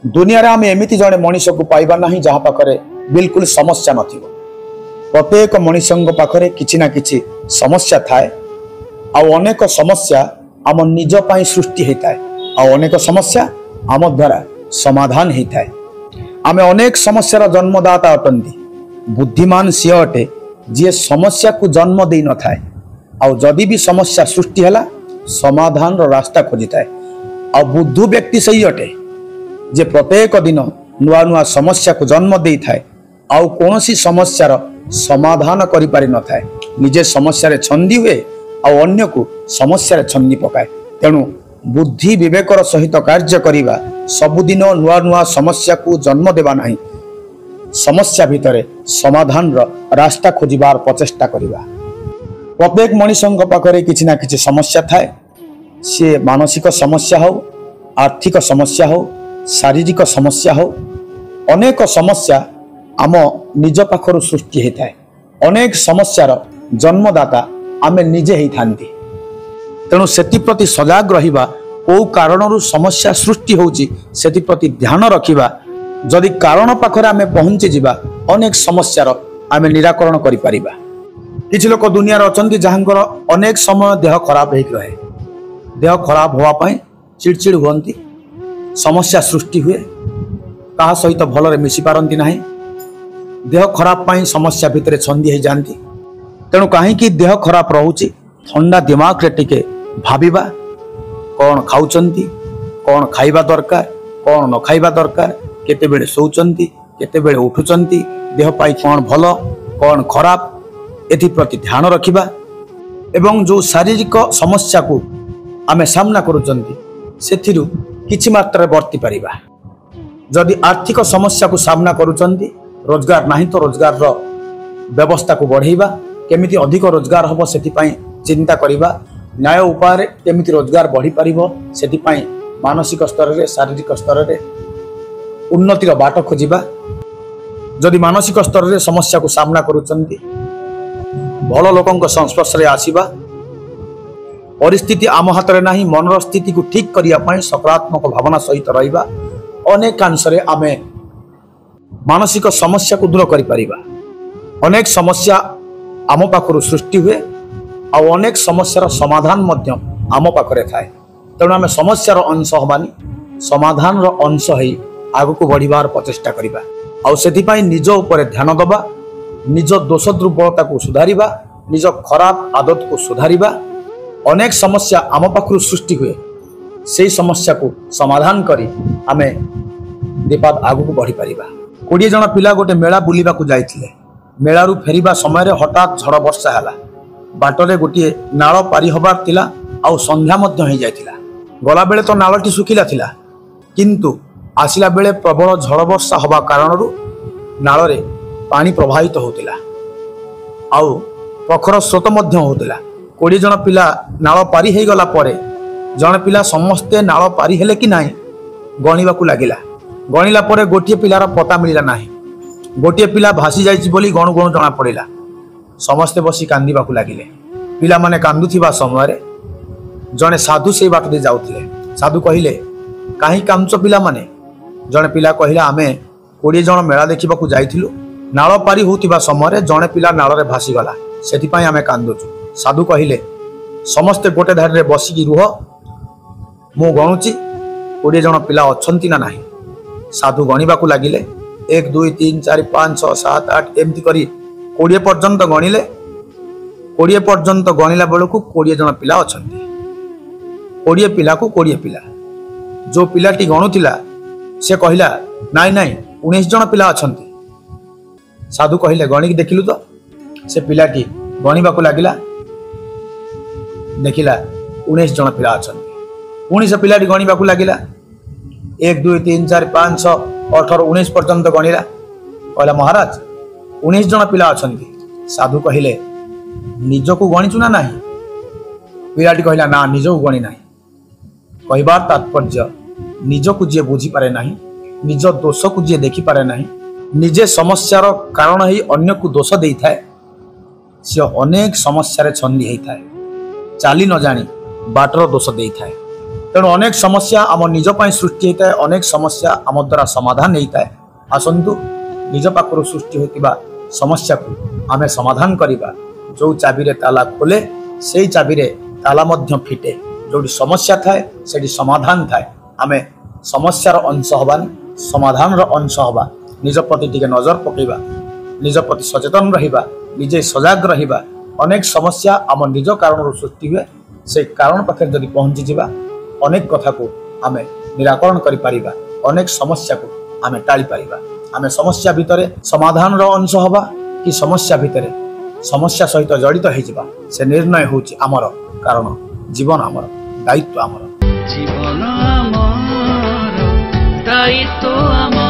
दुनिया रे आम एमती जड़े मनीष को पाइबा ना जहाँ पाखे बिल्कुल समस्या न प्रत्येक मनीष पाखे किसी ना किसी समस्या थाए अनेक समस्या आम निज पाई सृष्टि होता है अनेक समस्या आम द्वारा समाधान होता है। आम अनेक समस्यार जन्मदाता अटंती बुद्धिमान सी अटे जी समस्या को जन्म दे न थाए जदि भी समस्या सृष्टि है समाधान रास्ता खोजी थाए आ बुद्धू व्यक्ति सही अटे जे प्रत्येक दिन नुआ नुआ समस्या को जन्म दे थाए आउ कोनोसी समस्यार समाधान करि पारि न थाए निजे समस्या रे छंदी हुए आ अन्य को समस्या रे छंदी पकाए। तेणु बुद्धि विवेकर सहित कार्य करिबा सबुदिन नुआ नुआ समस्या को जन्म देबा नहीं समस्या भितरे समाधान रास्ता खोजिबार प्रचेष्टा करिबा। प्रत्येक मनीषों पाखरे किछि ना किछि समस्या थाए सी मानसिक समस्या हो आर्थिक समस्या हो शारीरिक समस्या हो अनेक समस्या आम निज पाखर सृष्टि होता है अनेक समस्यार जन्मदाता आमे निजे ही थांती। तेणु सेति सजग रहिबा को कारण समस्या सृष्टि होउची सेति प्रति ध्यान रखिबा जदि कारण पाखरे आमे पहुंची जिबा अनेक समस्यार आमे निराकरण करि परिबा। किछि लोक दुनिया रे अछंती जहांकर अनेक समय देह खराब हेक रहे देह खराब होवा पई चिड़चिड़ हुअंती समस्या सृष्टि हुए कहा सहित भलरे मिसी पारंती नाही देह खराब पाई समस्या भितरे छंदी हो जाती। तेणु कहीं देह खराब रोचे ठंडा दिमाग रे टिके भाविबा कौन खाउचंती कौन खाइबा दरकार कौन न खाइबा दरकार केते बेले सोउचंती केते बेले उठुचंती देह पाई कौन भल कौन खराब एथि प्रति ध्यान रखिबा एवं जो शारीरिक समस्या को आमे सामना करूचंती सेथिरु किछि मात्रा वर्ती परिबा। जदि आर्थिक समस्या को सामना करूचंती रोजगार नहीं तो रोजगार रो व्यवस्था को बढ़ेबा केमिति अधिक रोजगार हबो सेति पई चिंता करिबा न्याय उपाय केमिति रोजगार बढ़ी परिबो सेति पई मानसिक स्तर रे शारीरिक स्तर रे उन्नतिर बाट खोजिबा। जदि मानसिक स्तर रे समस्या को सामना करूचंती भल लोकंक संस्पर्श रे आसीबा परिस्थिति आम हाथ में नहीं मनर स्थिति को ठीक करने सकारात्मक भावना सहित रहिबा अनेकांश आमे मानसिक समस्या को दूर करिपरिबा। अनेक समस्या आम पाखरु सृष्टि हुए आ अनेक समस्यार समाधान मध्य आम पाखरे थाए। तेणु आमे समस्यार अंश हबानी समाधान अंश ही आगको बढ़िबार प्रचेष्टा करिबा आ सेथिपाई निज उपरे ध्यान दबा निज दोष दुर्बलता को सुधारिबा निज खराब आदत को सुधारिबा। अनेक समस्या आम पाखरु सृष्टि हुए से समस्या को समाधान करी आमे दीपाद आगको बढ़ी परिबा। 20 जन पिला गोटे मेला बुलिबा को जाइथिले मेलारू फेरिबा समय रे हठात झड़ वर्षा हैला बाटरे गोटे नाळ पारी हबार थिला आ संध्या मध्य हो जाइथिला गला बेले तो नाळटी सुखिला थिला किंतु आसिला बेले प्रबल झड़ वर्षा हबा कारणरू नाळ रे पानी प्रवाहित होतिला आ प्रखर स्रोत मध्य होतिला। 20 जन पिला नाळ पारी हे गला परे जन पिला समस्ते नाळ पारी हेले कि नाही गणिबा को लागिला गणिला परे गोटिए पिलार पता मिलिला नाही गोटिए पिला भासी जाइछि बोली गणु गणु जना पड़िला समस्ते बसी कांदिबा को लागिले। पिला माने कांदुथिबा समय रे जने साधु से बाट दे जाउथिले साधु कहिले काहे कांचो पिला माने जने पिला कहिला आमे 20 जन मेला देखिबा को जाइथिलु नाळ पारी होतिबा समय रे जने पिला नाळ रे भासी गला सेति पई आमे कांदुछु। साधु कहिले समस्ते गोटे धार रे बसिकी रुह मु गणुची 20 जन पिला अछंती ना नाही। साधु गणिबा को लागिले 1 2 3 4 5 6 7 8 एमती करी 20 पर्यंत गणिले 20 पर्यंत गणिला बेलू 20 जन पिला अछंती 20 पिला को 20 पिला जो पिलाटी गणुथिला से कहिला नाई नाई 19 जन पिला अछंती। साधु कहिले गणिक देखिलु तो से पिलाटी गणिबा को लागिला देखिला 19 जन पिला अछंती पुणी से पिलाटी गणिबा को लागिला 1 2 3 4 5 6 18 19 पर्यंत गणिला कहला महाराज 19 जन पिला अछंती। साधु कहिले निज को गणिचु ना नाही पिलाटी कहला ना निज को गणि नाही कहबार तात्पर्य निज को जे बुझी पारे नाही निज दोष को जे देखि पारे नाही निजे समस्यार कारण ही अन्य को दोष देई थाए से अनेक समस्या रे छंदी हेई थाए चाली न जानी बाटर दोष देई थाए। तेणु अनेक समस्या आम निज सृष्टि होता है, अनेक समस्या आम द्वारा समाधान होता है। आसतु निज पाखर सृष्टि होता समस्या को आम समाधान करवा। जो चाबी रे ताला खोले से चाबी रे ताला मध्य फिटे। जो समस्या थाए से समाधान थाए। आम समस्यार अंश हवा, समाधान अंश हवा। निज प्रति टिके नजर पकेबा, निज प्रति सचेतन रहिबा, निजे सजग रहिबा। अनेक समस्या आम निज कारण सृष्टि हुए। से कारण पाखे जदि पहुंची जावा अनेक कथा को आम निराकरण करि परिबा, अनेक समस्या को आम टाली परिबा। आम समस्या भितर समाधान रो अंश हवा कि समस्या भितर समस्या सहित जड़ित हो से निर्णय होची आमर। कारण जीवन आमर, दायित्व आमर। जीवन आमर, दायित्व आमर।